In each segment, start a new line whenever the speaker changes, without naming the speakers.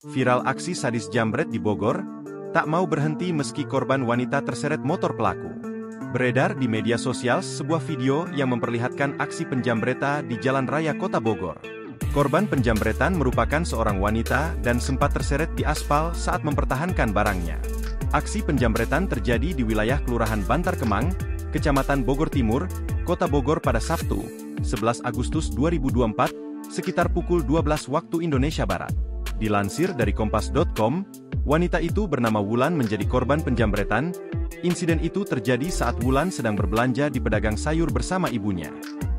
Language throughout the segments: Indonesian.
Viral aksi sadis jambret di Bogor, tak mau berhenti meski korban wanita terseret motor pelaku. Beredar di media sosial sebuah video yang memperlihatkan aksi penjambretan di Jalan Raya Kota Bogor. Korban penjambretan merupakan seorang wanita dan sempat terseret di aspal saat mempertahankan barangnya. Aksi penjambretan terjadi di wilayah Kelurahan Bantar Kemang, Kecamatan Bogor Timur, Kota Bogor pada Sabtu, 11 Agustus 2024, sekitar pukul 12 waktu Indonesia Barat. Dilansir dari Kompas.com, wanita itu bernama Wulan menjadi korban penjambretan. Insiden itu terjadi saat Wulan sedang berbelanja di pedagang sayur bersama ibunya.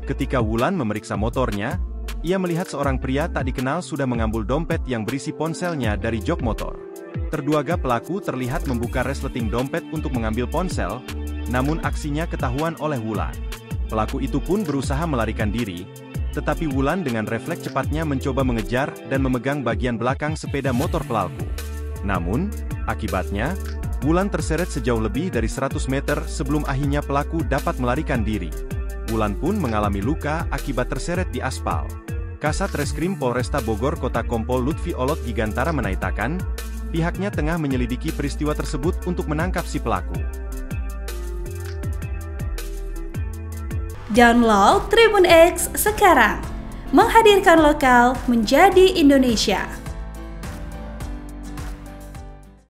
Ketika Wulan memeriksa motornya, ia melihat seorang pria tak dikenal sudah mengambil dompet yang berisi ponselnya dari jok motor. Terduga pelaku terlihat membuka resleting dompet untuk mengambil ponsel, namun aksinya ketahuan oleh Wulan. Pelaku itu pun berusaha melarikan diri, tetapi Wulan dengan refleks cepatnya mencoba mengejar dan memegang bagian belakang sepeda motor pelaku. Namun, akibatnya, Wulan terseret sejauh lebih dari 100 meter sebelum akhirnya pelaku dapat melarikan diri. Wulan pun mengalami luka akibat terseret di aspal. Kasat Reskrim Polresta Bogor Kota Kompol Lutfi Olot Gigantara menaitakan, pihaknya tengah menyelidiki peristiwa tersebut untuk menangkap si pelaku.
Download Tribun X sekarang, menghadirkan lokal menjadi Indonesia.